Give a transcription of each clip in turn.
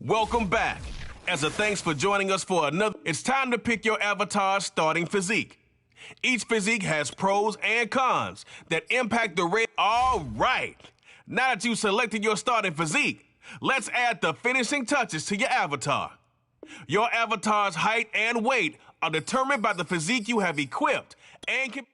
Welcome back. As a thanks for joining us for another, it's time to pick your avatar's starting physique. Each physique has pros and cons that impact the rating. All right. Now that you've selected your starting physique, let's add the finishing touches to your avatar. Your avatar's height and weight are determined by the physique you have equipped and can...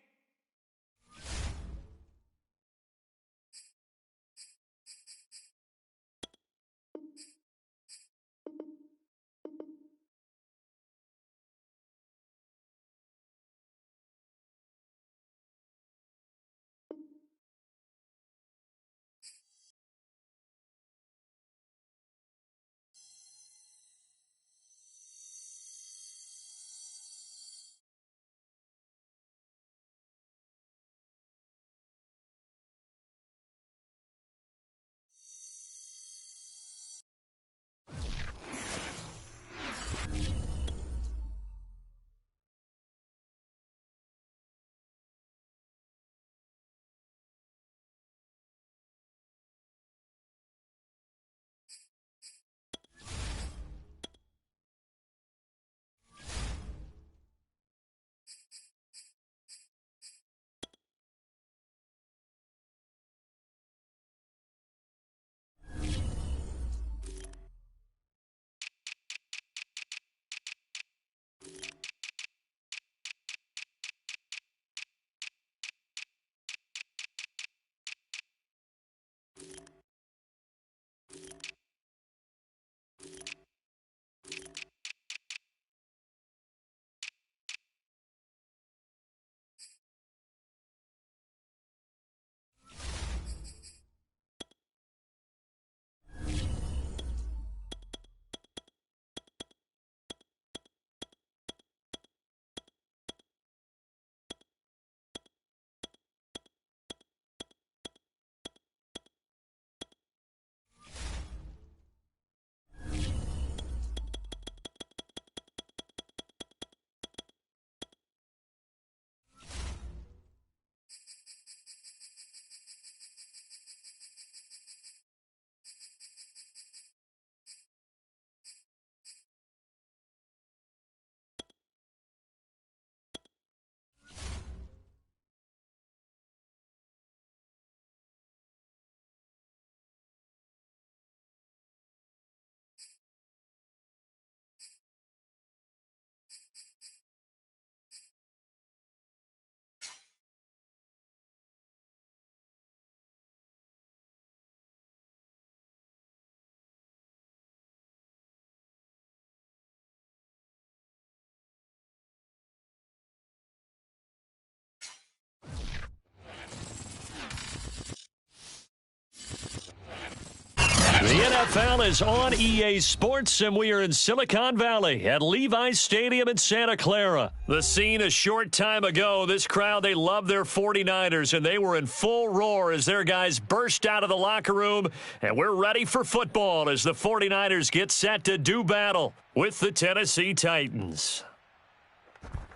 The NFL is on EA Sports, and we are in Silicon Valley at Levi's Stadium in Santa Clara. The scene a short time ago, this crowd, they love their 49ers, and they were in full roar as their guys burst out of the locker room, and we're ready for football as the 49ers get set to do battle with the Tennessee Titans.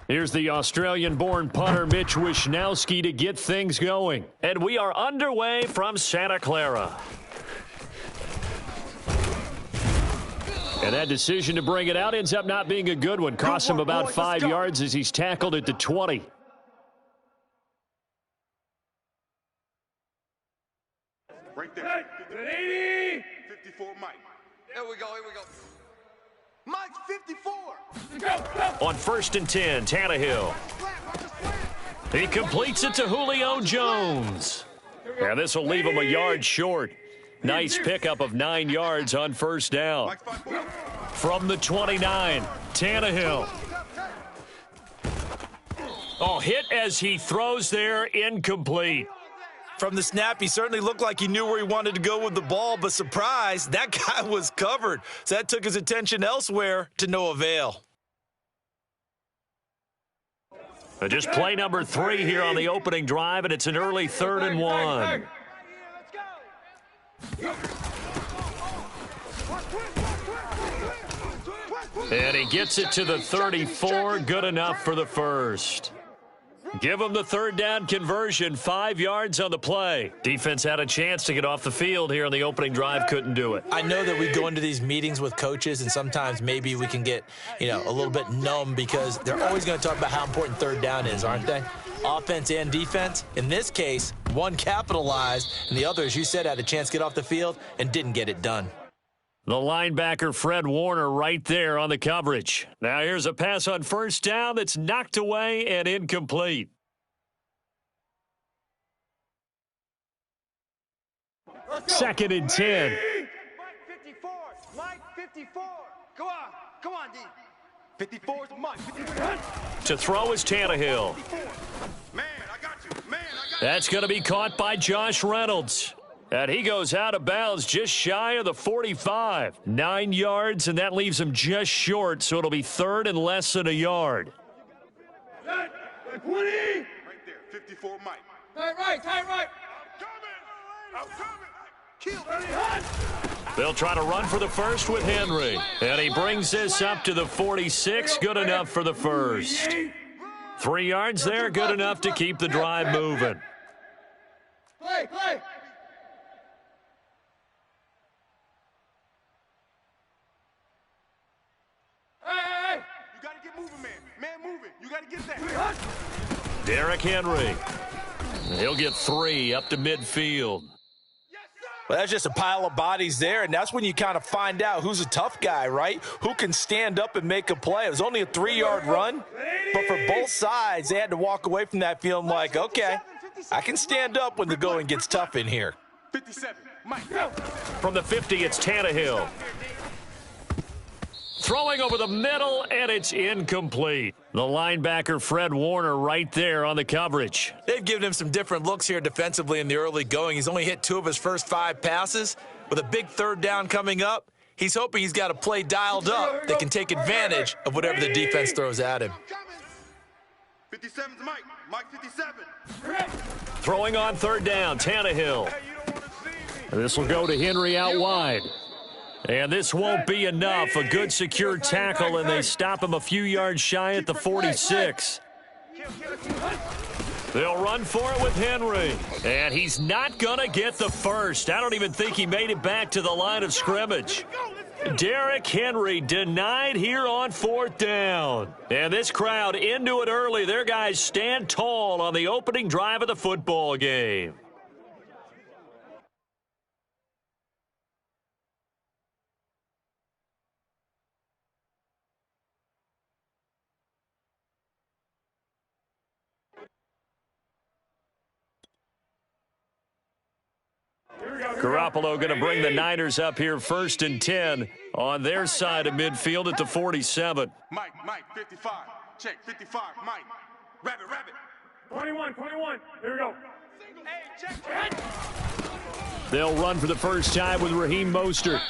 Here's the Australian-born punter Mitch Wishnowsky to get things going. And we are underway from Santa Clara. And that decision to bring it out ends up not being a good one. Costs him about 5 yards as he's tackled at the 20. Right there. 80. 54, Mike. Here we go. Mike's 54. On 1st and 10, Tannehill. He completes it to Julio Jones. And this will leave him a yard short. Nice pickup of 9 yards on 1st down. From the 29, Tannehill. Oh, hit as he throws there, incomplete. From the snap, he certainly looked like he knew where he wanted to go with the ball, but surprise, that guy was covered. So that took his attention elsewhere to no avail. Just play number 3 here on the opening drive, and it's an early 3rd and 1. And he gets it to the 34, good enough for the first. Give them the third down conversion, 5 yards on the play. Defense had a chance to get off the field here on the opening drive, couldn't do it. I know that we go into these meetings with coaches, and sometimes maybe we can get, a little bit numb because they're always going to talk about how important third down is, aren't they? Offense and defense. In this case, one capitalized, and the other, as you said, had a chance to get off the field and didn't get it done. The linebacker, Fred Warner, right there on the coverage. Now here's a pass on first down that's knocked away and incomplete. Second and 10. Mike 54. Mike 54. Come on, D. 54 is Mike. 54. To throw is Tannehill. Man, I got you. Man, I got you. That's going to be caught by Josh Reynolds. And he goes out of bounds just shy of the 45. 9 yards, and that leaves him just short, so it'll be third and less than a yard. 20. Right there, 54 Mike. Tight right. I'm coming. Kill. They'll try to run for the first with Henry. And he brings this up to the 46. Good enough for the first. 3 yards there, good enough to keep the drive moving. Play. Hey. You got to get moving, man. Man moving. You got to get that. Derrick Henry. He'll get 3 up to midfield. Well, that's just a pile of bodies there, and that's when you kind of find out who's a tough guy, right? Who can stand up and make a play. It was only a 3-yard run, but for both sides, they had to walk away from that feeling like, okay, I can stand up when the going gets tough in here. 57 Mike. From the 50, it's Tannehill. Throwing over the middle, and it's incomplete. The linebacker, Fred Warner, right there on the coverage. They've given him some different looks here defensively in the early going. He's only hit 2 of his first 5 passes. With a big third down coming up, he's hoping he's got a play dialed up that can take advantage of whatever the defense throws at him. 57 Mike. Mike 57. Throwing on third down, Tannehill. This will go to Henry out wide. And this won't be enough. A good secure tackle, and they stop him a few yards shy at the 46. They'll run for it with Henry. And he's not going to get the first. I don't even think he made it back to the line of scrimmage. Derrick Henry denied here on 4th down. And this crowd into it early. Their guys stand tall on the opening drive of the football game. Garoppolo going to bring the Niners up here 1st and 10 on their side of midfield at the 47. Mike 55. Check 55 Mike. Rabbit. 21. Here we go. Hey, check. They'll run for the first time with Raheem Mostert.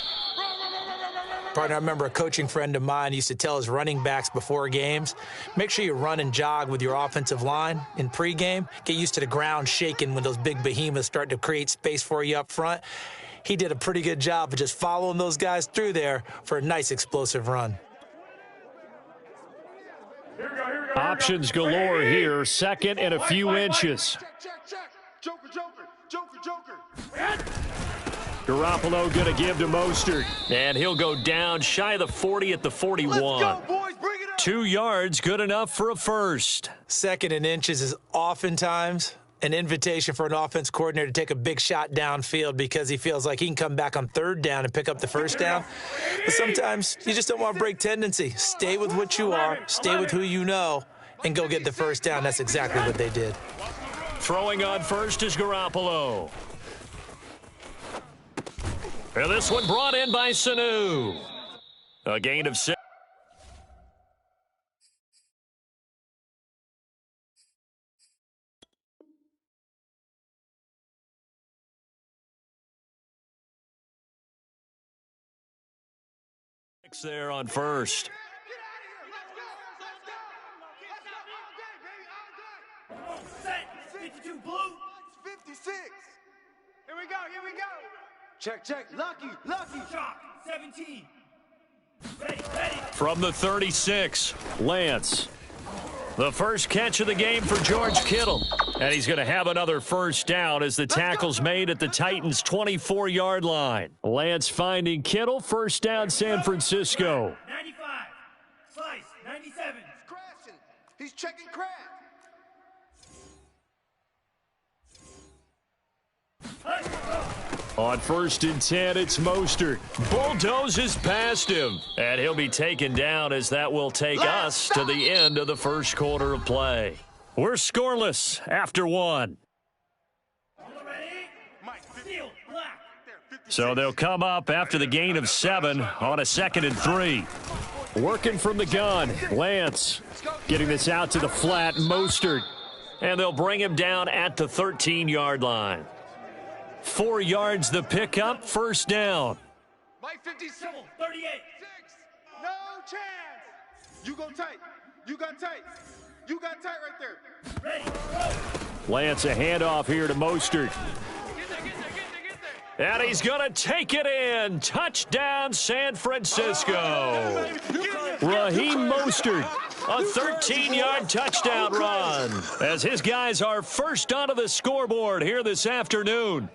Partner, I remember a coaching friend of mine used to tell his running backs before games, make sure you run and jog with your offensive line in pregame. Get used to the ground shaking when those big behemoths start to create space for you up front. He did a pretty good job of just following those guys through there for a nice explosive run. Here we go. Options galore here, 2nd and a few inches. Check. Joker. Garoppolo going to give to Mostert, and he'll go down shy of the 40 at the 41. Let's go, boys. Bring it up. 2 yards, good enough for a first. 2nd and inches is oftentimes an invitation for an offense coordinator to take a big shot downfield because he feels like he can come back on 3rd down and pick up the first down. But sometimes you just don't want to break tendency. Stay with what you are, stay with who you know, and go get the first down. That's exactly what they did. Throwing on first is Garoppolo. And this one brought in by Sanu. A gain of 6. There on first. Set. 52 blue. 56. Here we go. Check. Lucky. Shot. 17. Ready. From the 36, Lance. The first catch of the game for George Kittle. And he's going to have another first down as the tackle's made at the Titans' 24-yard line. Lance finding Kittle. First down, San Francisco. 95. Slice. 97. He's crashing. He's checking crash. On 1st and 10, it's Mostert. Bulldozes past him. And he'll be taken down as that will take us to the end of the first quarter of play. We're scoreless after one. So they'll come up after the gain of 7 on a 2nd and 3. Working from the gun, Lance getting this out to the flat, Mostert. And they'll bring him down at the 13-yard line. 4 yards the pickup, first down. Mike 57. 38. 6. No chance. You go tight. You got tight. You got tight right there. Ready. Lance a handoff here to Mostert. Get there. And he's going to take it in. Touchdown, San Francisco. Raheem Mostert, a 13-yard touchdown run, as his guys are first onto the scoreboard here this afternoon.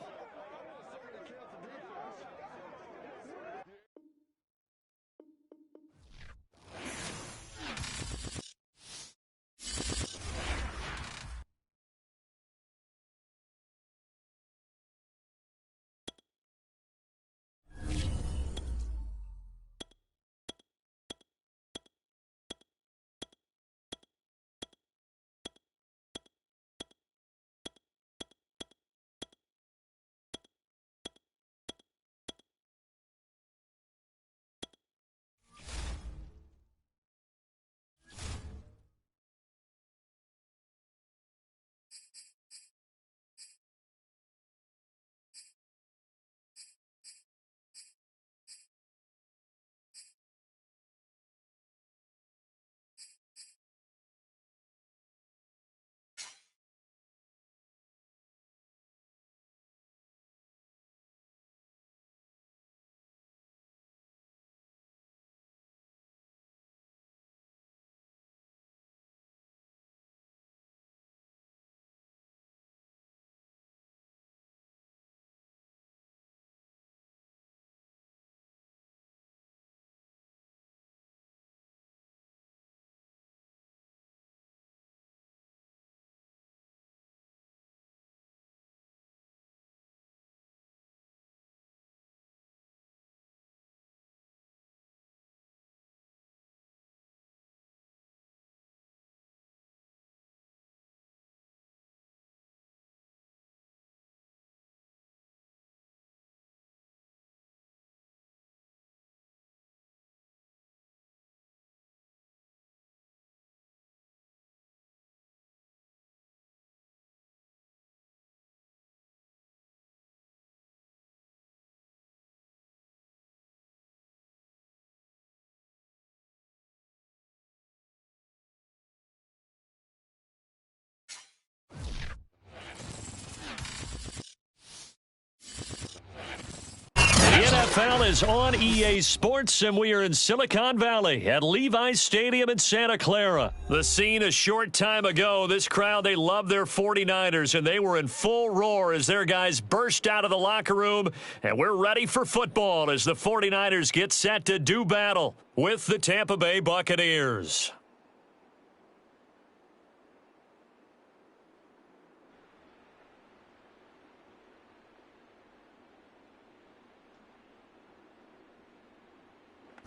The NFL is on EA Sports, and we are in Silicon Valley at Levi's Stadium in Santa Clara. The scene a short time ago, this crowd, they love their 49ers, and they were in full roar as their guys burst out of the locker room, and we're ready for football as the 49ers get set to do battle with the Tampa Bay Buccaneers.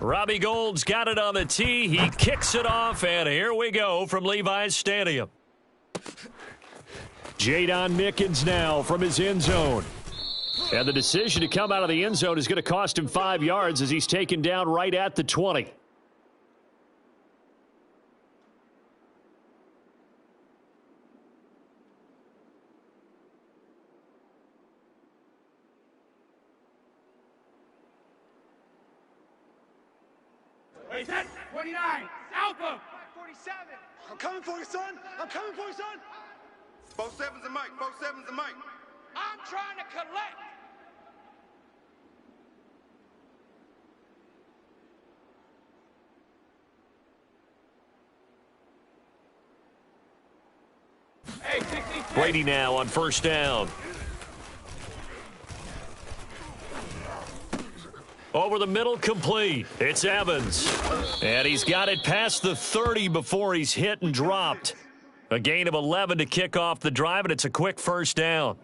Robbie Gould's got it on the tee. He kicks it off, and here we go from Levi's Stadium. Jadon Mickens now from his end zone. And the decision to come out of the end zone is going to cost him 5 yards as he's taken down right at the 20. Wait, set. 29. South of. 47. I'm coming for you, son. I'm coming for you, son. 4-7's a Mike. 4-7's a Mike. I'm trying to collect. Brady now on first down. Over the middle, complete. It's Evans. And he's got it past the 30 before he's hit and dropped. A gain of 11 to kick off the drive, and it's a quick first down.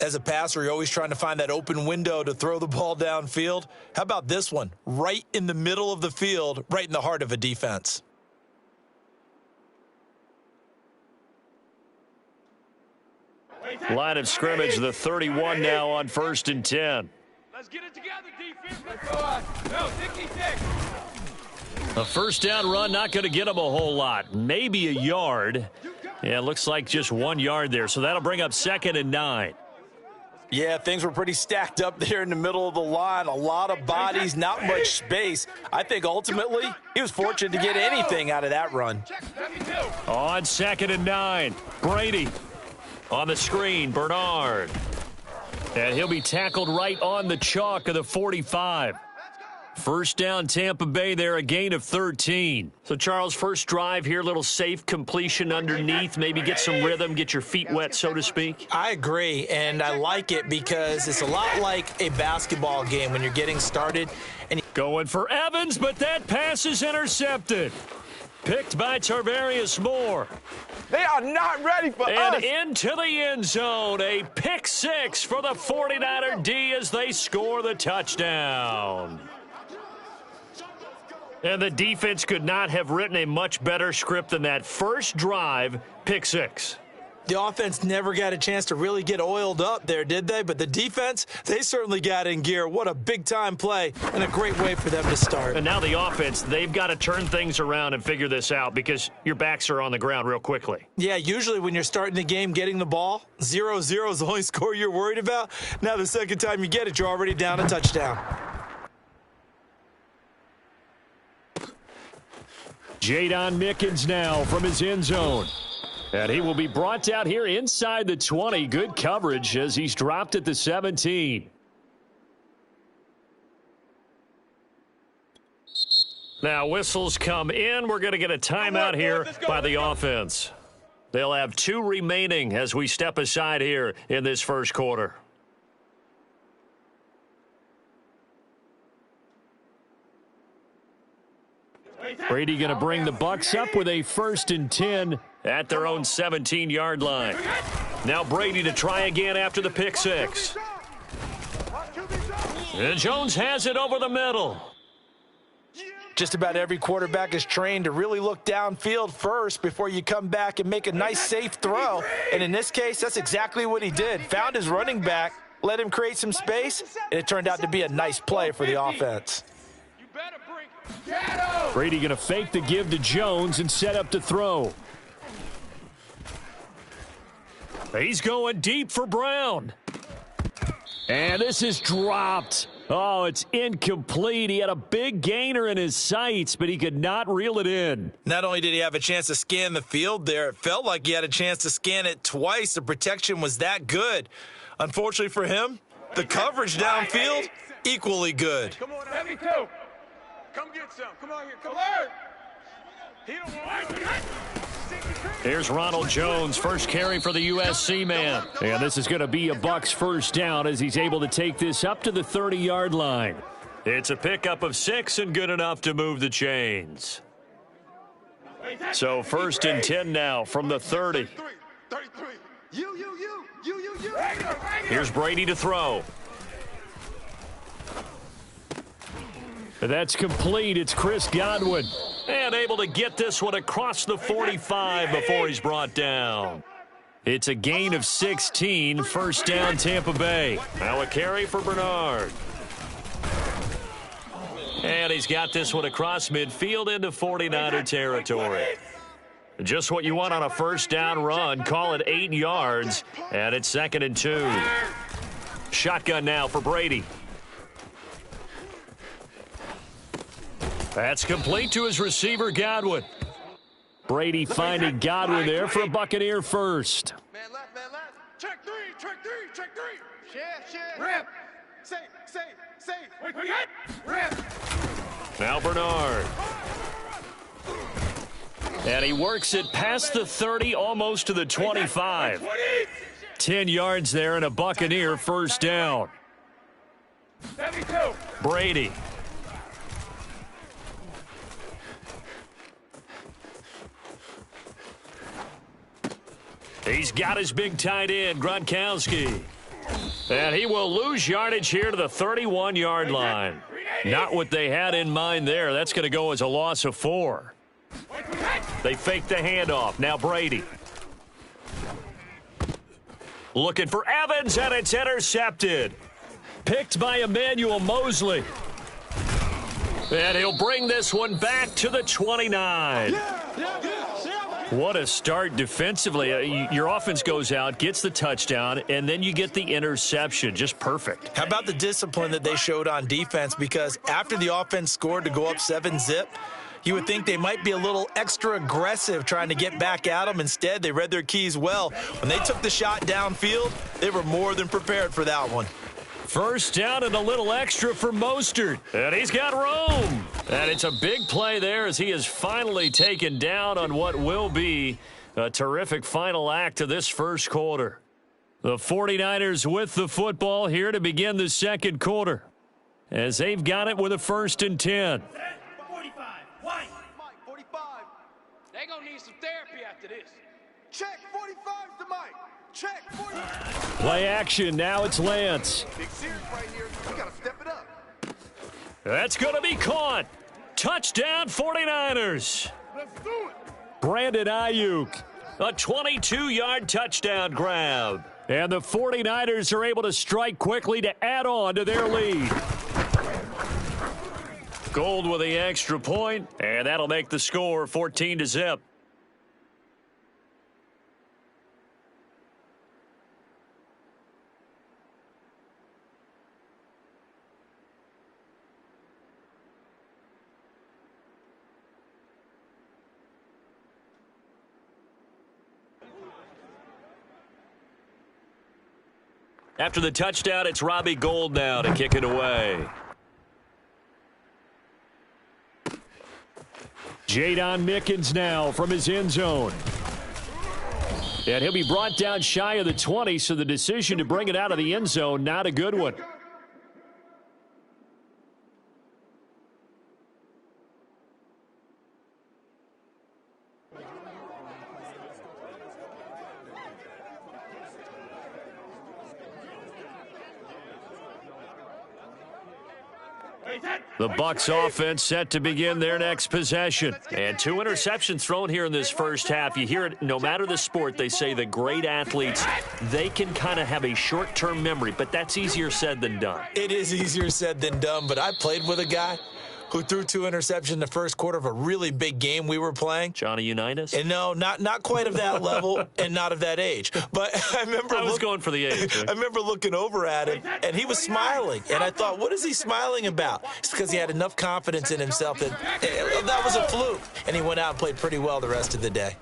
As a passer, you're always trying to find that open window to throw the ball downfield. How about this one? Right in the middle of the field, right in the heart of a defense. Line of scrimmage, the 31 now on 1st and 10. Let's get it together, defense. Let's go on. No, 66. A first down run, not going to get him a whole lot. Maybe a yard. Yeah, it looks like just 1 yard there. So that'll bring up 2nd and 9. Yeah, things were pretty stacked up there in the middle of the line. A lot of bodies, not much space. I think ultimately he was fortunate to get anything out of that run. On 2nd and 9, Brady. On the screen, Bernard. And he'll be tackled right on the chalk of the 45. First down, Tampa Bay there, a gain of 13. So, Charles, first drive here, little safe completion underneath, maybe get some rhythm, get your feet wet, so to speak. I agree, and I like it because it's a lot like a basketball game when you're getting started. And going for Evans, but that pass is intercepted. Picked by Tarvarius Moore. They are not ready for us. And into the end zone, a pick six for the 49er D as they score the touchdown. And the defense could not have written a much better script than that. First drive, pick six. The offense never got a chance to really get oiled up there, did they? But the defense, they certainly got in gear. What a big-time play and a great way for them to start. And now the offense, they've got to turn things around and figure this out because your backs are on the ground real quickly. Yeah, usually when you're starting the game getting the ball, 0-0 is the only score you're worried about. Now the second time you get it, you're already down a touchdown. Jadon Mickens now from his end zone. And he will be brought down here inside the 20. Good coverage as he's dropped at the 17. Now whistles come in. We're going to get a timeout here by the offense. They'll have 2 remaining as we step aside here in this first quarter. Brady going to bring the Bucs up with a 1st and 10 at their own 17-yard line. Now Brady to try again after the pick six. And Jones has it over the middle. Just about every quarterback is trained to really look downfield first before you come back and make a nice, safe throw. And in this case, that's exactly what he did. Found his running back, let him create some space, and it turned out to be a nice play for the offense. Brady going to fake the give to Jones and set up to throw. He's going deep for Brown. And this is dropped. Oh, it's incomplete. He had a big gainer in his sights, but he could not reel it in. Not only did he have a chance to scan the field there, it felt like he had a chance to scan it twice. The protection was that good. Unfortunately for him, the coverage downfield, equally good. Come on, 72. Come get some. Come on here. Come on. He don't want. Here's Ronald Jones, first carry for the USC man. And this is going to be a Bucs first down as he's able to take this up to the 30-yard line. It's a pickup of 6 and good enough to move the chains. So 1st and 10 now from the 30. 33. You. Here's Brady to throw. That's complete. It's Chris Godwin. And able to get this one across the 45 before he's brought down. It's a gain of 16. First down, Tampa Bay. Now a carry for Bernard. And he's got this one across midfield into 49er territory. Just what you want on a first down run. Call it 8 yards. And it's 2nd and 2. Shotgun now for Brady. That's complete to his receiver, Godwin. Brady finding Godwin there for a Buccaneer first. Man left. Check three. Shit. Rip. Safe. Wait, rip. Now Bernard. And he works it past the 30, almost to the 25. 10 yards there and a Buccaneer first down. 72. Brady. He's got his big tight end, Gronkowski. And he will lose yardage here to the 31-yard line. Not what they had in mind there. That's going to go as a loss of 4. They fake the handoff. Now Brady. Looking for Evans, and it's intercepted. Picked by Emmanuel Mosley. And he'll bring this one back to the 29. What a start defensively. Your offense goes out, gets the touchdown, and then you get the interception. Just perfect. How about the discipline that they showed on defense? Because after the offense scored to go up 7-zip, you would think they might be a little extra aggressive trying to get back at them. Instead, they read their keys well. When they took the shot downfield, they were more than prepared for that one. First down and a little extra for Mostert. And he's got room. And it's a big play there as he is finally taken down on what will be a terrific final act of this first quarter. The 49ers with the football here to begin the second quarter, as they've got it with a 1st and 10. 45. White. 45. They're going to need some therapy after this. Check 45's the mic. Check 45. Play action. Now it's Lance. Big series right here. We got to step it up. That's going to be caught. Touchdown 49ers. Let's do it. Brandon Ayuk. A 22-yard touchdown grab. And the 49ers are able to strike quickly to add on to their lead. Gold with the extra point, and that'll make the score 14-0. After the touchdown, it's Robbie Gould now to kick it away. Jadon Mickens now from his end zone. And he'll be brought down shy of the 20, so the decision to bring it out of the end zone, not a good one. The Bucs offense set to begin their next possession. And 2 interceptions thrown here in this first half. You hear it, no matter the sport, they say the great athletes, they can kind of have a short-term memory, but that's easier said than done. It is easier said than done, but I played with a guy who threw 2 interceptions in the first quarter of a really big game we were playing. Johnny Unitas? And no, not quite of that level and not of that age. But I remember I was going for the age. I remember looking over at him, and he was smiling. And I thought, what is he smiling about? It's because he had enough confidence in himself that that was a fluke. And he went out and played pretty well the rest of the day.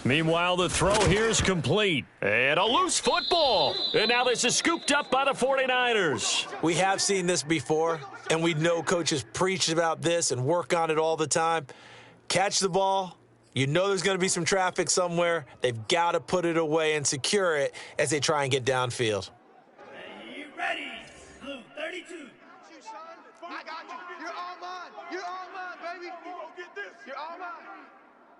Meanwhile, the throw here is complete. And a loose football. And now this is scooped up by the 49ers. We have seen this before, and we know coaches preach about this and work on it all the time. Catch the ball. You know there's going to be some traffic somewhere. They've got to put it away and secure it as they try and get downfield. You ready? Blue 32. I got you. You're all mine. You're all mine, baby. You gonna get this. You're all mine.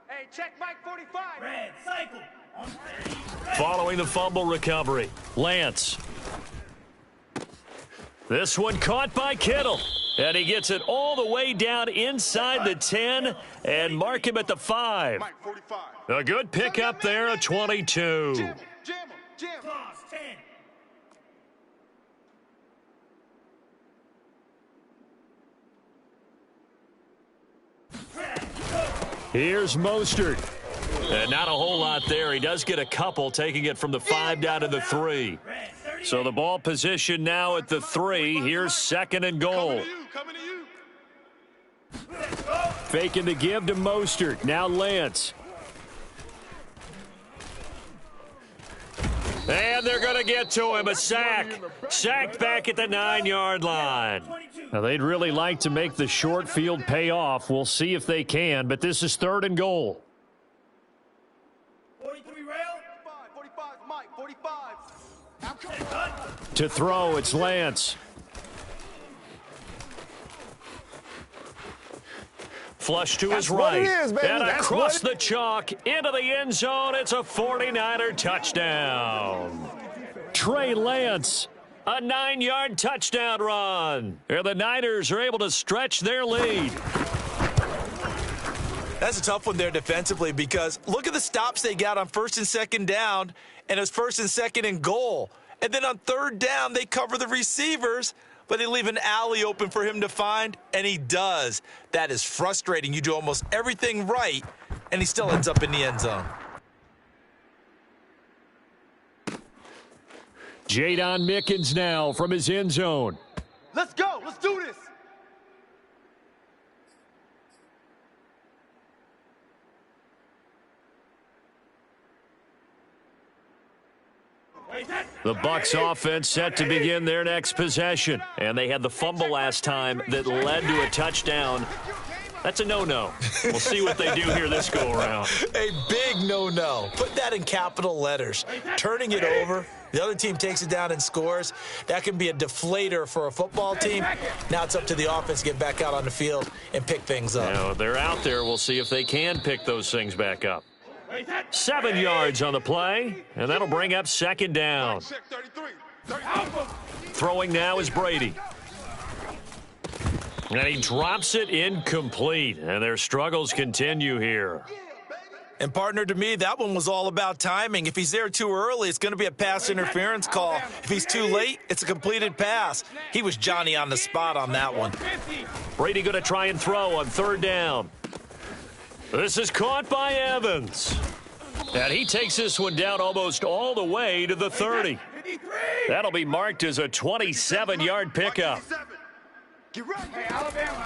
Hey, check Mike 45. Red cycle on 30. Following the fumble recovery, Lance. This one caught by Kittle. And he gets it all the way down inside the 10 and mark him at the 5. Mike 45. A good pickup there, a 22. Jam him. Toss 10. Here's Mostert. And not a whole lot there. He does get a couple, taking it from the 5 down to the 3. So the ball position now at the 3. Here's 2nd and goal. Coming to you. Faking the give to Mostert. Now Lance. And they're going to get to him. A sack. Sacked back at the 9-yard line. Now, they'd really like to make the short field pay off. We'll see if they can, but this is 3rd and goal. 43 rail. 45, Mike, 45. To throw, it's Lance. Flush to his right. Is, baby. And That's across the chalk into the end zone. It's a 49er touchdown. Trey Lance, a 9-yard touchdown run. And the Niners are able to stretch their lead. That's a tough one there defensively because look at the stops they got on 1st and 2nd down, and it was 1st and 2nd and goal. And then on 3rd down, they cover the receivers, but they leave an alley open for him to find, and he does. That is frustrating. You do almost everything right, and he still ends up in the end zone. Jadon Mickens now from his end zone. Let's go. Let's do this. The Bucs offense set to begin their next possession. And they had the fumble last time that led to a touchdown. That's a no-no. We'll see what they do here this go-around. A big no-no. Put that in capital letters. Turning it over, the other team takes it down and scores. That can be a deflator for a football team. Now it's up to the offense to get back out on the field and pick things up. Now, they're out there. We'll see if they can pick those things back up. 7 yards on the play, and that'll bring up 2nd down. Check 33. Throwing now is Brady. And he drops it incomplete, and their struggles continue here. And, partner, to me, that one was all about timing. If he's there too early, it's going to be a pass interference call. If he's too late, it's a completed pass. He was Johnny on the spot on that one. Brady going to try and throw on 3rd down. This is caught by Evans. And he takes this one down almost all the way to the 30. That'll be marked as a 27-yard pickup.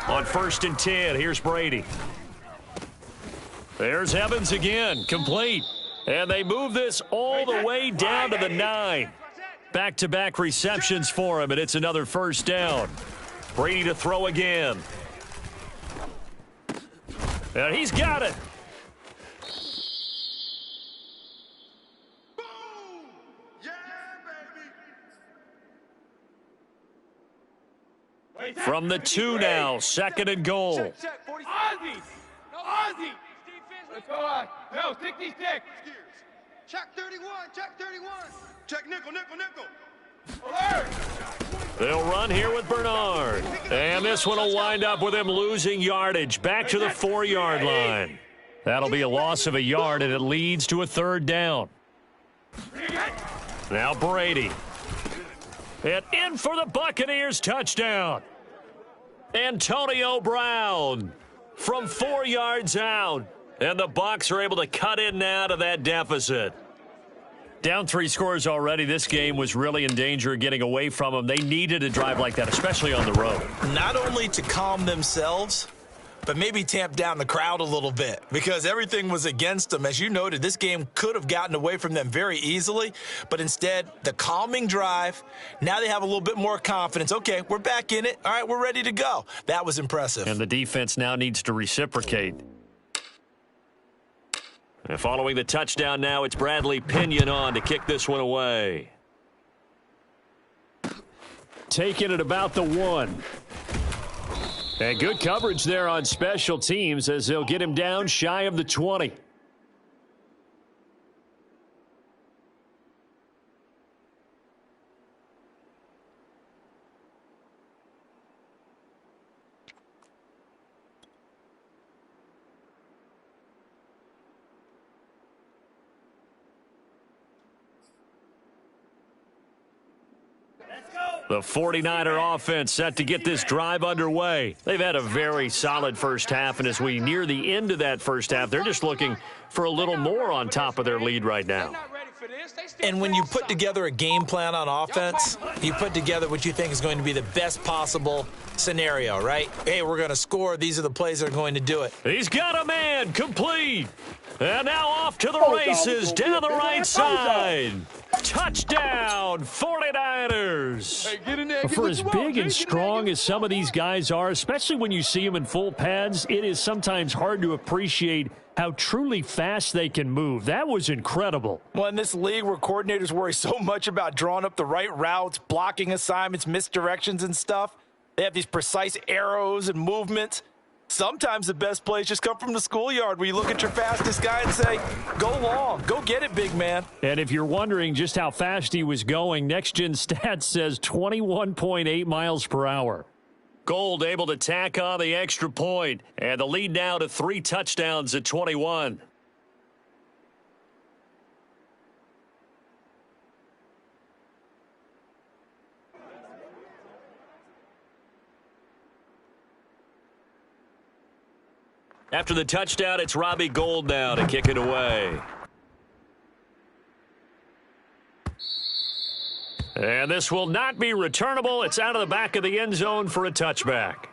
On 1st and 10, here's Brady. There's Evans again, complete. And they move this all the way down to the 9. Back-to-back receptions for him, and it's another 1st down. Brady to throw again. And he's got it. Boom! Yeah, baby. From the 2 now, 2nd and goal. Check, 40. Ozzy. No, Ozzy. Let's go on. No, stick these sticks. Check 31. Check 31. Check nickel, nickel, nickel. Alert. They'll run here with Bernard. And this one will wind up with him losing yardage back to the 4-yard line. That'll be a loss of a yard, and it leads to a 3rd down. Now Brady. And in for the Buccaneers touchdown. Antonio Brown from 4 yards out. And the Bucs are able to cut in now to that deficit. Down 3 scores already. This game was really in danger of getting away from them. They needed a drive like that, especially on the road. Not only to calm themselves, but maybe tamp down the crowd a little bit because everything was against them. As you noted, this game could have gotten away from them very easily, but instead, the calming drive, now they have a little bit more confidence. Okay, we're back in it. All right, we're ready to go. That was impressive. And the defense now needs to reciprocate. And following the touchdown now, it's Bradley Pinion on to kick this one away. Taking it about the 1. And good coverage there on special teams as they'll get him down shy of the 20. The 49er offense set to get this drive underway. They've had a very solid first half, and as we near the end of that first half, they're just looking for a little more on top of their lead right now. And when you put together a game plan on offense, you put together what you think is going to be the best possible scenario, right? Hey, we're going to score. These are the plays that are going to do it. He's got a man complete. And now off to the races down the right side. Touchdown, 49ers. Hey, get in there. For as big and strong as some of these guys are, especially when you see them in full pads, it is sometimes hard to appreciate how truly fast they can move. That was incredible. Well, in this league where coordinators worry so much about drawing up the right routes, blocking assignments, misdirections and stuff, they have these precise arrows and movements. Sometimes the best plays just come from the schoolyard where you look at your fastest guy and say, go long, go get it, big man. And if you're wondering just how fast he was going, Next Gen Stats says 21.8 miles per hour. Gold able to tack on the extra point, and the lead now to 3 touchdowns at 21. After the touchdown, it's Robbie Gould now to kick it away. And this will not be returnable. It's out of the back of the end zone for a touchback.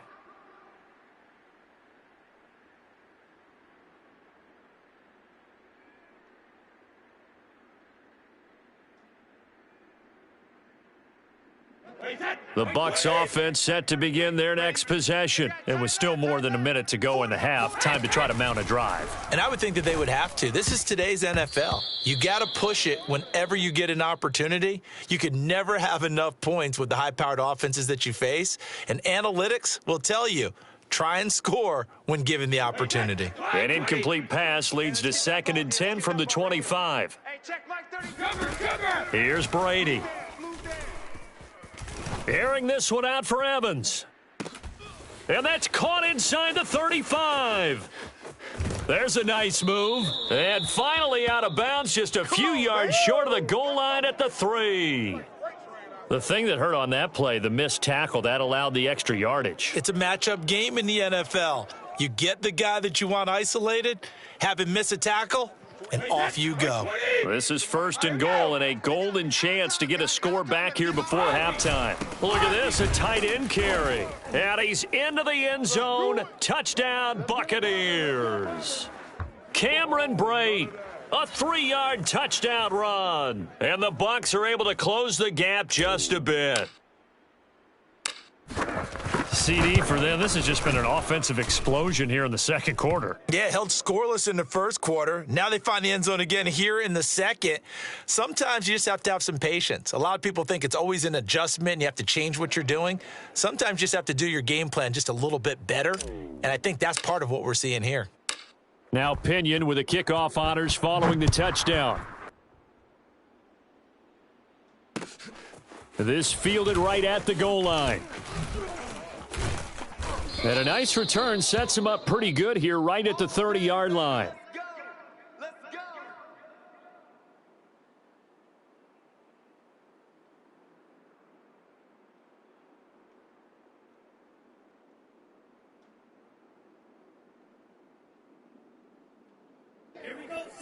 The Bucs offense set to begin their next possession. It was still more than a minute to go in the half. Time to try to mount a drive. And I would think that they would have to. This is today's NFL. You got to push it whenever you get an opportunity. You could never have enough points with the high-powered offenses that you face. And analytics will tell you, try and score when given the opportunity. An incomplete pass leads to 2nd and 10 from the 25. Here's Brady. Airing this one out for Evans. And that's caught inside the 35. There's a nice move. And finally out of bounds, just a few yards short of the goal line at the 3. The thing that hurt on that play, the missed tackle, that allowed the extra yardage. It's a matchup game in the NFL. You get the guy that you want isolated, have him miss a tackle, and off you go. This is 1st and goal and a golden chance to get a score back here before halftime. Look at this, a tight end carry. And he's into the end zone. Touchdown, Buccaneers. Cameron Brate, a 3-yard touchdown run. And the Bucs are able to close the gap just a bit. CD for them. This has just been an offensive explosion here in the second quarter. Yeah, held scoreless in the first quarter. Now they find the end zone again here in the second. Sometimes you just have to have some patience. A lot of people think it's always an adjustment and you have to change what you're doing. Sometimes you just have to do your game plan just a little bit better, and I think that's part of what we're seeing here. Now Pinion with the kickoff honors following the touchdown. This fielded right at the goal line. And a nice return sets him up pretty good here right at the 30-yard line.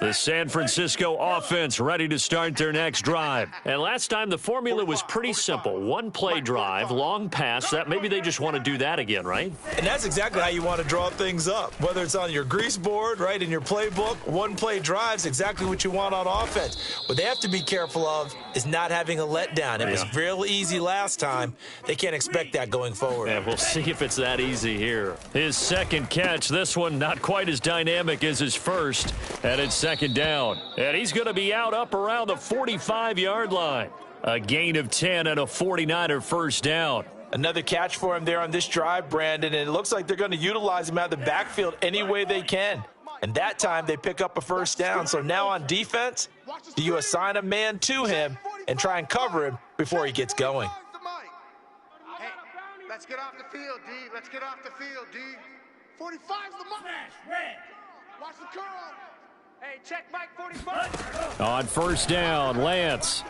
The San Francisco offense ready to start their next drive. And last time the formula was pretty simple. One-play drive, long pass. That maybe they just want to do that again, right? And that's exactly how you want to draw things up. Whether it's on your grease board, right, in your playbook, one-play drive's exactly what you want on offense. What they have to be careful of is not having a letdown. It was real easy last time. They can't expect that going forward. And we'll see if it's that easy here. His second catch, this one not quite as dynamic as his first. And it's second down. And he's going to be out up around the 45-yard line. A gain of 10 and a 49er first down. Another catch for him there on this drive, Brandon, and it looks like they're going to utilize him out of the backfield any way they can. And that time they pick up a first down. So now on defense, do you assign a man to him and try and cover him before he gets going? Hey, let's get off the field, D. Let's get off the field, D. 45's the mark. Watch the curl. Hey, check Mike 45. On first down, Lance.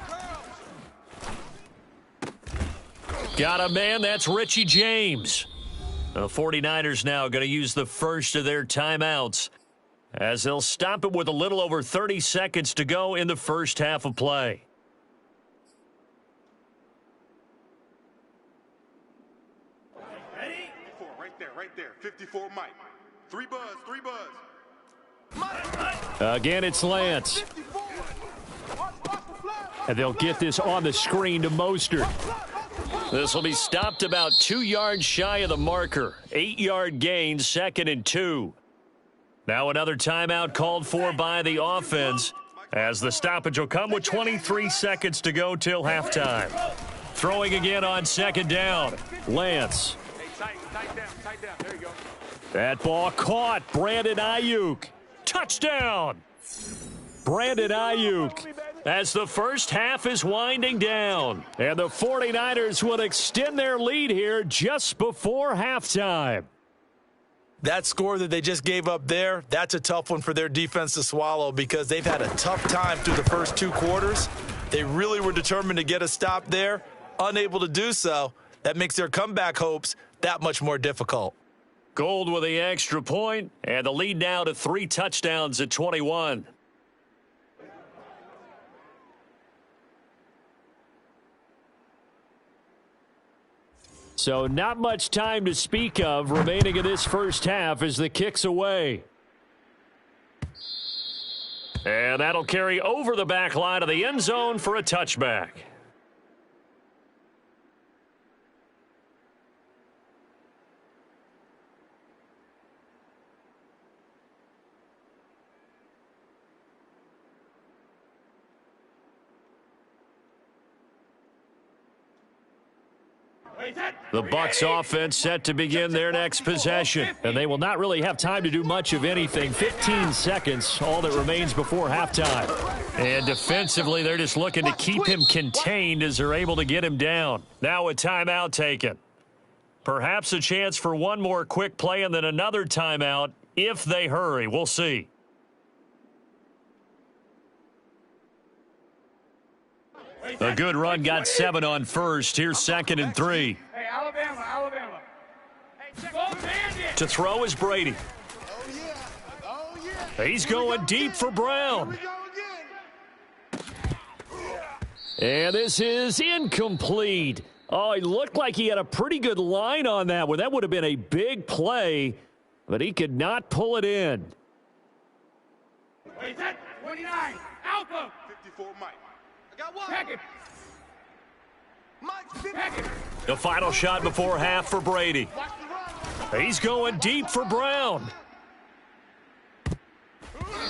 Got a man, that's Richie James. The 49ers now going to use the first of their timeouts as they'll stop it with a little over 30 seconds to go in the first half of play. Ready? 54, right there. 54, Mike. 3 buzz. Again, it's Lance. Watch the flag. And they'll get this on the screen to Mostert. This will be stopped about 2 yards shy of the marker. 8-yard gain, 2nd and 2. Now another timeout called for by the offense, as the stoppage will come with 23 seconds to go till halftime. Throwing again on 2nd down. Lance. Tight down. There you go. That ball caught. Brandon Ayuk. Touchdown. Brandon Ayuk. As the first half is winding down. And the 49ers will extend their lead here just before halftime. That score that they just gave up there, that's a tough one for their defense to swallow because they've had a tough time through the first 2 quarters. They really were determined to get a stop there, unable to do so. That makes their comeback hopes that much more difficult. Gold with the extra point, and the lead now to 3 touchdowns at 21. So not much time to speak of remaining in this first half as the kick's away. And that'll carry over the back line of the end zone for a touchback. The Bucs offense set to begin their next possession, and they will not really have time to do much of anything. 15 seconds, all that remains before halftime. And defensively, they're just looking to keep him contained as they're able to get him down. Now a timeout taken. Perhaps a chance for one more quick play and then another timeout if they hurry. We'll see. A good run got 7 on first. Here's 2nd and 3. Hey, Alabama. To throw is Brady. He's going deep for Brown. And this is incomplete. Oh, he looked like he had a pretty good line on that one. That would have been a big play, but he could not pull it in. Wait, that 29. Alpha. 54 Mike. The final shot before half for Brady. He's going deep for Brown.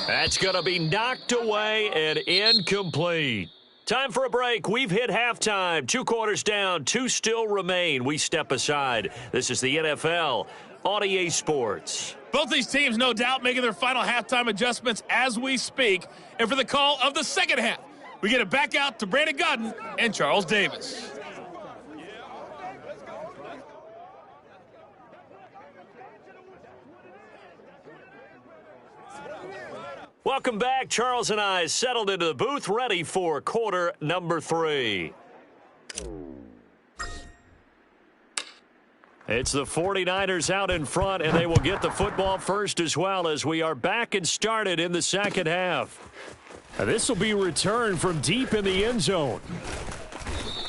That's going to be knocked away and incomplete. Time for a break. We've hit halftime. 2 quarters down, 2 still remain. We step aside. This is the NFL on EA Sports. Both these teams, no doubt, making their final halftime adjustments as we speak. And for the call of the second half, we get it back out to Brandon Godden and Charles Davis. Welcome back. Charles and I settled into the booth, ready for quarter number 3. It's the 49ers out in front, and they will get the football first as well as we are back and started in the second half. This will be returned from deep in the end zone.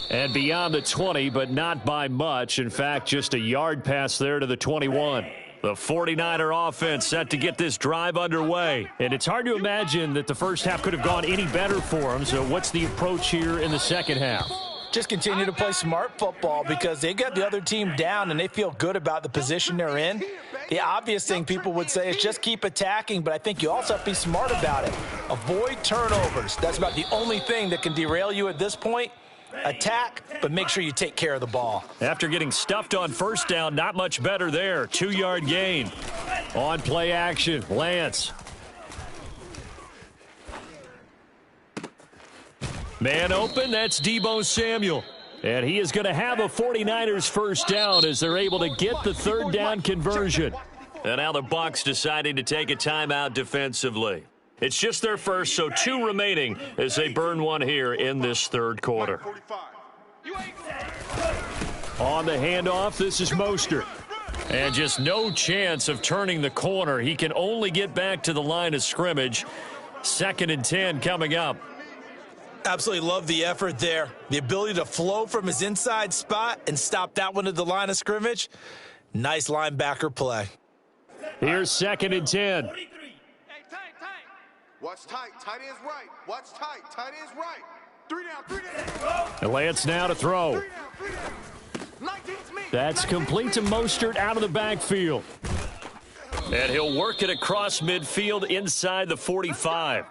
And beyond the 20, but not by much. In fact, just a yard pass there to the 21. The 49er offense set to get this drive underway. And it's hard to imagine that the first half could have gone any better for them. So what's the approach here in the second half? Just continue to play smart football because they got the other team down and they feel good about the position they're in. The obvious thing people would say is just keep attacking, but I think you also have to be smart about it. Avoid turnovers. That's about the only thing that can derail you at this point. Attack, but make sure you take care of the ball. After getting stuffed on first down, not much better there. 2-yard gain. On play action, Lance. Man open, that's Deebo Samuel. And he is going to have a 49ers first down as they're able to get the third down conversion. And now the Bucs deciding to take a timeout defensively. It's just their first, so 2 remaining as they burn one here in this third quarter. On the handoff, this is Mostert. And just no chance of turning the corner. He can only get back to the line of scrimmage. 2nd and 10 coming up. Absolutely love the effort there. The ability to flow from his inside spot and stop that one at the line of scrimmage. Nice linebacker play. Here's 2nd and 10. Watch tight. Tight end's right. Watch tight. Tight end's right. And Lance now to throw. That's complete to Mostert out of the backfield. And he'll work it across midfield inside the 45.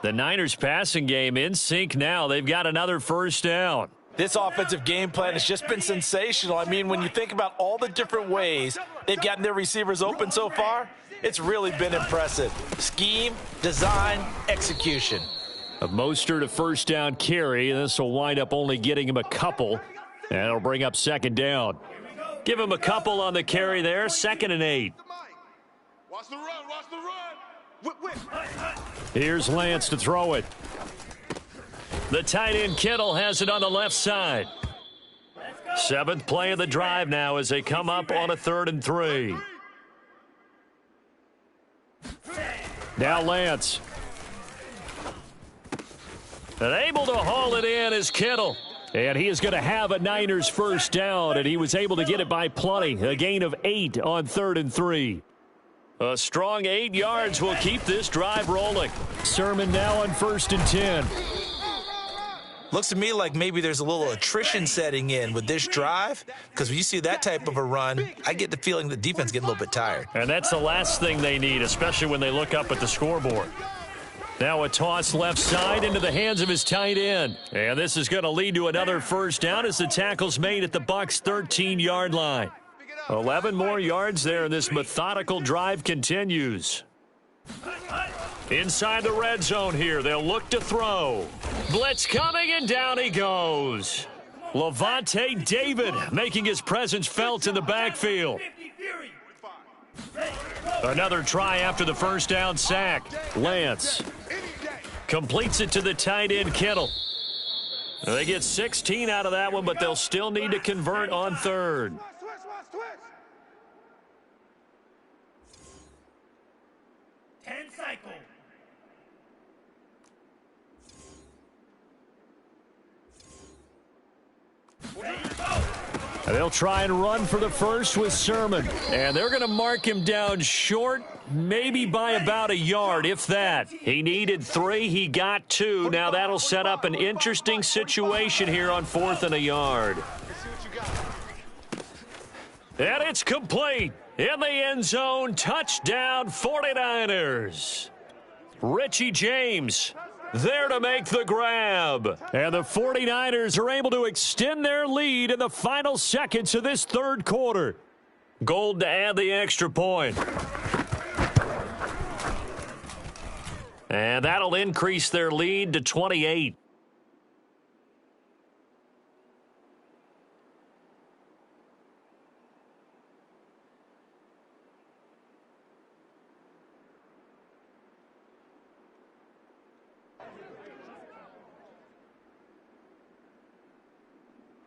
The Niners passing game in sync now. They've got another first down. This offensive game plan has just been sensational. I mean, when you think about all the different ways they've gotten their receivers open so far, it's really been impressive. Scheme, design, execution. Of Mostert, a first down carry. This will wind up only getting him a couple. And it'll bring up second down. Give him a couple on the carry there. 2nd and 8. Watch the run, watch the run. Whip. Here's Lance to throw it. The tight end Kittle has it on the left side. 7th play of the drive now as they come up on a 3rd and 3. Now Lance. And able to haul it in is Kittle. And he is going to have a Niners first down, and he was able to get it by plenty. A gain of 8 on 3rd and 3. A strong 8 yards will keep this drive rolling. Sermon now on 1st and 10. Looks to me like maybe there's a little attrition setting in with this drive, because when you see that type of a run, I get the feeling the defense getting a little bit tired. And that's the last thing they need, especially when they look up at the scoreboard. Now a toss left side into the hands of his tight end. And this is going to lead to another first down as the tackle's made at the Bucs' 13-yard line. 11 more yards there, and this methodical drive continues. Inside the red zone here, they'll look to throw. Blitz coming, and down he goes. Levante David making his presence felt in the backfield. Another try after the first down sack. Lance completes it to the tight end Kittle. They get 16 out of that one, but they'll still need to convert on 3rd. They'll try and run for the first with Sermon. And they're going to mark him down short, maybe by about a yard, if that. He needed 3. He got 2. Now that'll set up an interesting situation here on 4th and a yard. And it's complete. In the end zone, touchdown 49ers. Richie James there to make the grab. And the 49ers are able to extend their lead in the final seconds of this 3rd quarter. Gold to add the extra point. And that'll increase their lead to 28.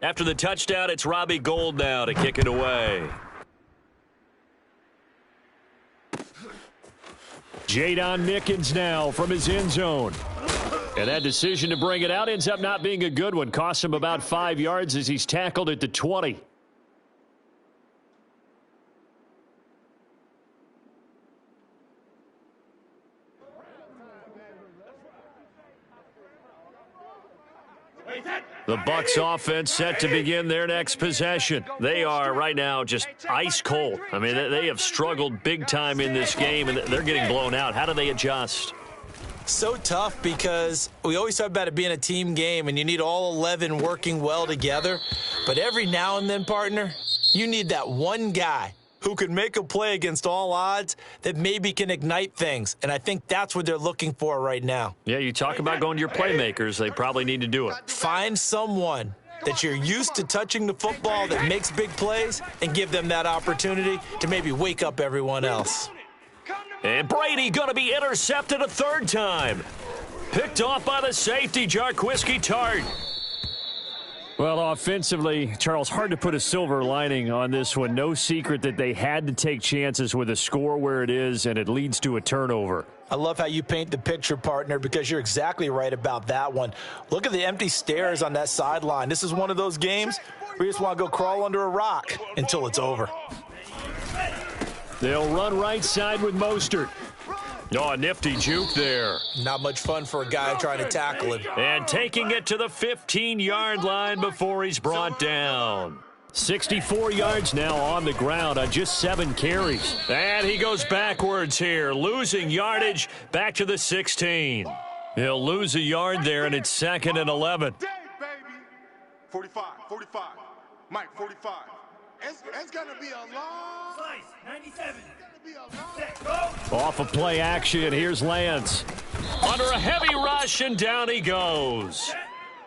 After the touchdown, it's Robbie Gould now to kick it away. Jadon Mickens now from his end zone. And that decision to bring it out ends up not being a good one. Costs him about 5 yards as he's tackled at the 20. The Bucs offense set to begin their next possession. They are right now just ice cold. I mean, they have struggled big time in this game, and they're getting blown out. How do they adjust? So tough because we always talk about it being a team game, and you need all 11 working well together. But every now and then, partner, you need that one guy who can make a play against all odds that maybe can ignite things. And I think that's what they're looking for right now. Yeah, you talk about going to your playmakers. They probably need to do it. Find someone that you're used to touching the football that makes big plays and give them that opportunity to maybe wake up everyone else. And Brady going to be intercepted a 3rd time. Picked off by the safety, Jarquiski Tart. Well, offensively, Charles, hard to put a silver lining on this one. No secret that they had to take chances with a score where it is, and it leads to a turnover. I love how you paint the picture, partner, because you're exactly right about that one. Look at the empty stairs on that sideline. This is one of those games where you just want to go crawl under a rock until it's over. They'll run right side with Mostert. Oh, a nifty juke there. Not much fun for a guy trying to tackle him. And taking it to the 15-yard line before he's brought down. 64 yards now on the ground on just 7 carries. And he goes backwards here, losing yardage back to the 16. He'll lose a yard there, and it's 2nd and 11. 45. Mike, 45. It's going to be a long Slice, 97. Off of play action, here's Lance. Under a heavy rush, and down he goes.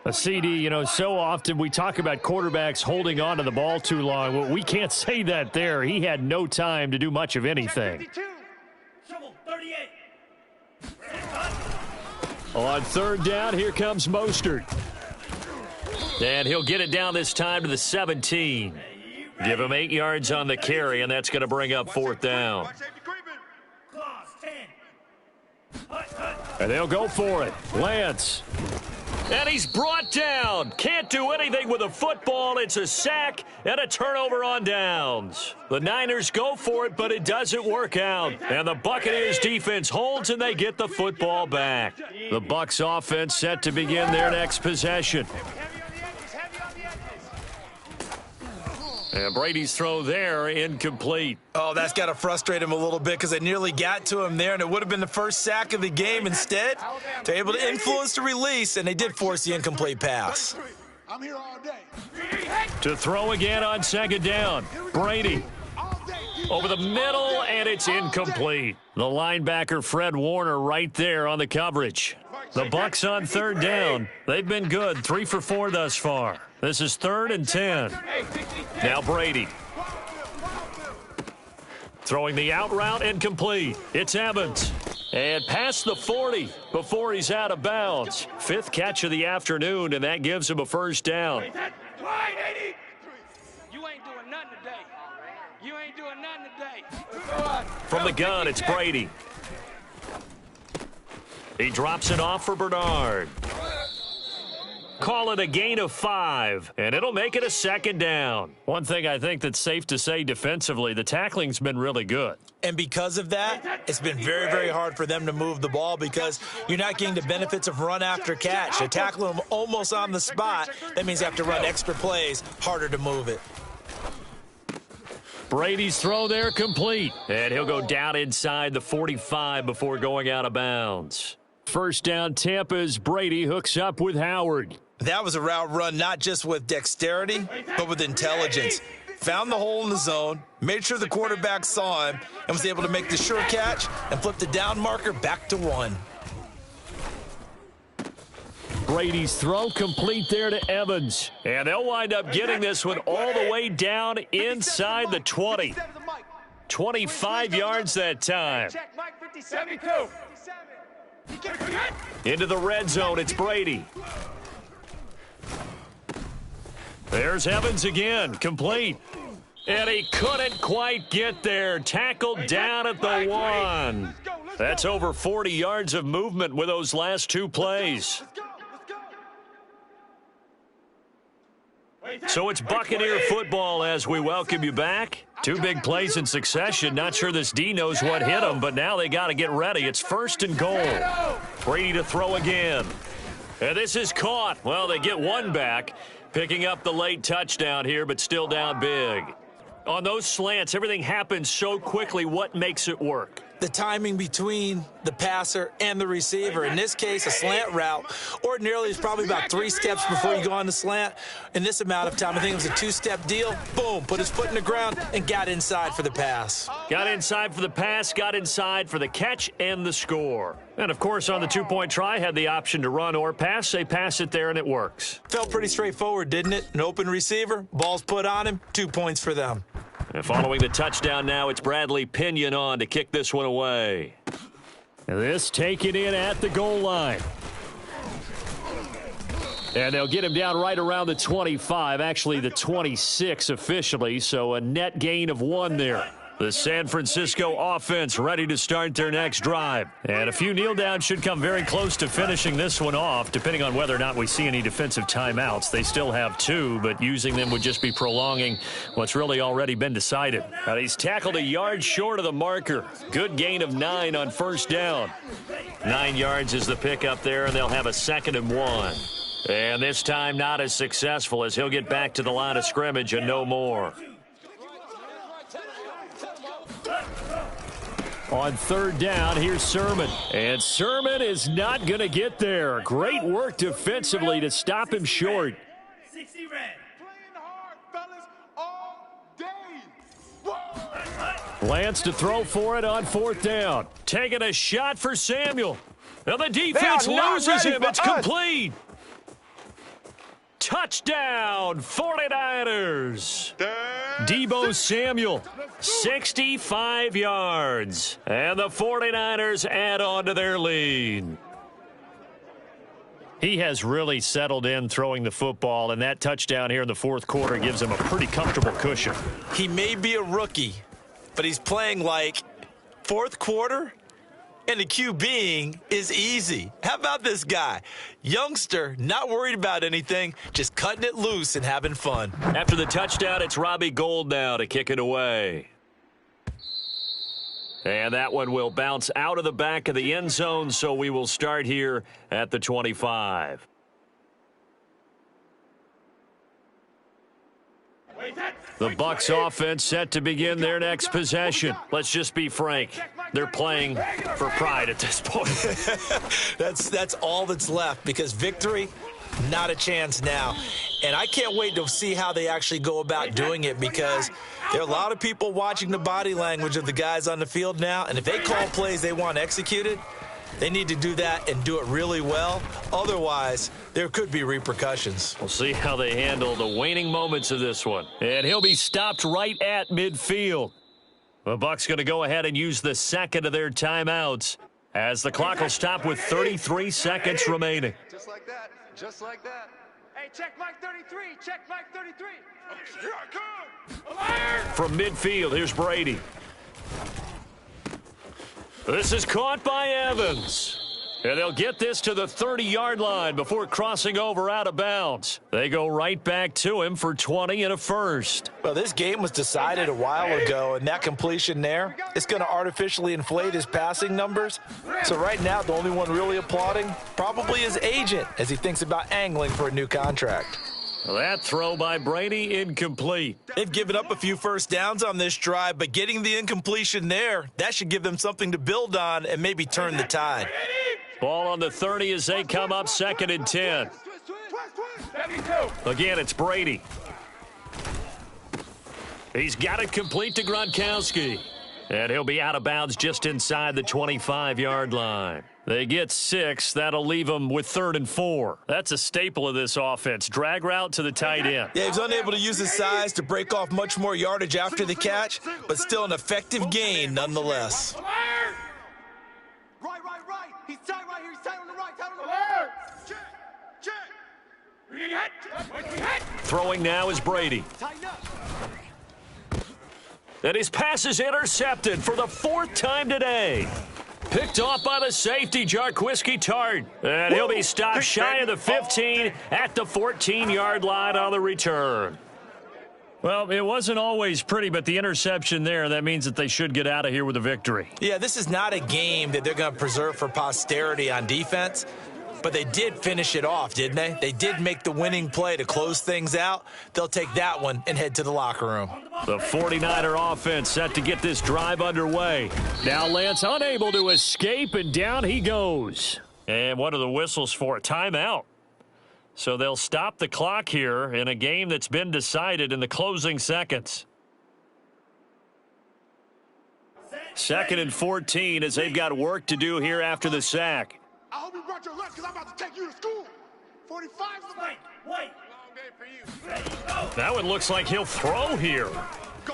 A CD, so often we talk about quarterbacks holding on to the ball too long. Well, we can't say that there. He had no time to do much of anything. Shovel, 38. On 3rd down, here comes Mostert. And he'll get it down this time to the 17. Give him 8 yards on the carry, and that's going to bring up 4th down. Claws, 10. And they'll go for it. Lance. And he's brought down. Can't do anything with a football. It's a sack and a turnover on downs. The Niners go for it, but it doesn't work out. And the Buccaneers defense holds, and they get the football back. The Bucs offense set to begin their next possession. And Brady's throw there, incomplete. Oh, that's got to frustrate him a little bit because they nearly got to him there, and it would have been the first sack of the game. Instead, they're able to influence the release, and they did force the incomplete pass. I'm here all day. To throw again on 2nd down. Brady over the middle, and it's incomplete. The linebacker, Fred Warner, right there on the coverage. The Bucs on 3rd down. They've been good, 3 for 4 thus far. This is 3rd and 10. Now Brady. Throwing the out route, incomplete. It's Evans. And past the 40 before he's out of bounds. 5th catch of the afternoon, and that gives him a 1st down. You ain't doing nothing today. You ain't doing nothing today. From the gun, it's Brady. He drops it off for Bernard. Call it a gain of 5, and it'll make it a 2nd down. One thing I think that's safe to say defensively, the tackling's been really good. And because of that, it's been very, very hard for them to move the ball because you're not getting the benefits of run after catch. They tackle them almost on the spot. That means you have to run extra plays, harder to move it. Brady's throw there complete, and he'll go down inside the 45 before going out of bounds. 1st down, Tampa's Brady hooks up with Howard. That was a route run not just with dexterity, but with intelligence. Found the hole in the zone, made sure the quarterback saw him, and was able to make the sure catch and flip the down marker back to 1. Brady's throw complete there to Evans. And they'll wind up getting this one all the way down inside the 20. 25 yards that time. 72. Into the red zone, it's Brady. There's Evans again, complete. And he couldn't quite get there. Tackled down at the 1. That's over 40 yards of movement with those last 2 plays. So it's Buccaneer football as we welcome you back. 2 big plays in succession. Not sure this D knows what hit him, but now they got to get ready. It's 1st and goal. Brady to throw again. And this is caught. Well, they get 1 back. Picking up the late touchdown here, but still down big. On those slants, everything happens so quickly. What makes it work? The timing between the passer and the receiver. In this case, a slant route ordinarily is probably about 3 steps before you go on the slant. In this amount of time, I think it was a 2-step deal. Boom, put his foot in the ground and got inside for the pass. Got inside for the pass, got inside for the catch and the score. And, of course, on the 2-point try, had the option to run or pass. They pass it there, and it works. Felt pretty straightforward, didn't it? An open receiver, ball's put on him, 2 points for them. And following the touchdown now, it's Bradley Pinion on to kick this one away. And this taken in at the goal line. And they'll get him down right around the 25, actually the 26 officially, so a net gain of 1 there. The San Francisco offense ready to start their next drive. And a few kneel downs should come very close to finishing this one off, depending on whether or not we see any defensive timeouts. They still have 2, but using them would just be prolonging what's really already been decided. And he's tackled a yard short of the marker. Good gain of 9 on first down. 9 yards is the pickup there, and they'll have a 2nd and 1. And this time not as successful as he'll get back to the line of scrimmage and no more. On 3rd down, here's Sermon. And Sermon is not going to get there. Great work defensively to stop him short. 60 red. Playing hard, fellas, all day. Lance to throw for it on 4th down. Taking a shot for Samuel. And the defense loses him. It's complete. Touchdown, 49ers. Deebo Samuel, 65 yards. And the 49ers add on to their lead. He has really settled in throwing the football, and that touchdown here in the 4th quarter gives him a pretty comfortable cushion. He may be a rookie, but he's playing like 4th quarter, and the QBing is easy. How about this guy? Youngster, not worried about anything, just cutting it loose and having fun. After the touchdown, it's Robbie Gould now to kick it away. And that one will bounce out of the back of the end zone, so we will start here at the 25. The Bucs offense set to begin their next possession. Let's just be frank. They're playing for pride at this point. That's all that's left, because victory, not a chance now. And I can't wait to see how they actually go about doing it, because there are a lot of people watching the body language of the guys on the field now, and if they call plays they want executed, they need to do that and do it really well. Otherwise, there could be repercussions. We'll see how they handle the waning moments of this one. And he'll be stopped right at midfield. The Bucs going to go ahead and use the 2nd of their timeouts as the clock will stop with 33 seconds remaining. Just like that. Just like that. Hey, check Mike 33. Check Mike 33. Here I come. From midfield, here's Brady. This is caught by Evans. And they'll get this to the 30-yard line before crossing over out of bounds. They go right back to him for 20 and a first. Well, this game was decided a while ago, and that completion there is going to artificially inflate his passing numbers. So right now, the only one really applauding probably his agent as he thinks about angling for a new contract. That throw by Brady incomplete. They've given up a few first downs on this drive, but getting the incompletion there, that should give them something to build on and maybe turn the tide. Ball on the 30 as they come up 2nd and 10. Again, it's Brady. He's got it complete to Gronkowski. And he'll be out of bounds just inside the 25-yard line. They get 6. That'll leave them with 3rd and 4. That's a staple of this offense. Drag route to the tight end. Yeah, he's unable to use his size to break off much more yardage after the catch, but still an effective gain nonetheless. Right. He's tight right here. He's tight on the right. Tight on the right. Check. Throwing now is Brady. Tighten up. And his pass is intercepted for the 4th time today. Picked off by the safety, Jarquiski Tart. And he'll be stopped shy of the 15 at the 14-yard line on the return. Well, it wasn't always pretty, but the interception there, that means that they should get out of here with a victory. Yeah, this is not a game that they're going to preserve for posterity on defense, but they did finish it off, didn't they? They did make the winning play to close things out. They'll take that one and head to the locker room. The 49er offense set to get this drive underway. Now Lance unable to escape, and down he goes. And what are the whistles for? Timeout. So they'll stop the clock here in a game that's been decided in the closing seconds. 2nd and 14 as they've got work to do here after the sack. I hope you brought your lunch because I'm about to take you to school. 45's the wait. Long day for you. That one looks like he'll throw here. Go.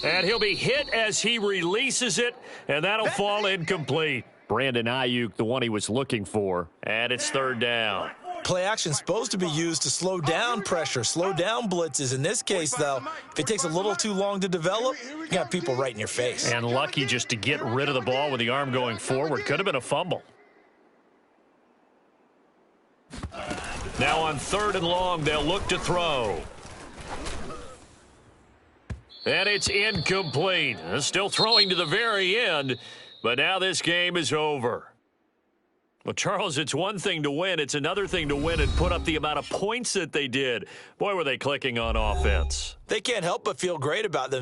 And he'll be hit as he releases it, and that'll fall incomplete. Brandon Ayuk, the one he was looking for, and it's 3rd down. Play action's supposed to be used to slow down pressure, slow down blitzes. In this case, though, if it takes a little too long to develop, you got people right in your face. And lucky just to get rid of the ball with the arm going forward. Could have been a fumble. Now on 3rd and long, they'll look to throw. And it's incomplete. Still throwing to the very end, but now this game is over. Well, Charles, it's one thing to win. It's another thing to win and put up the amount of points that they did. Boy, were they clicking on offense. They can't help but feel great about them.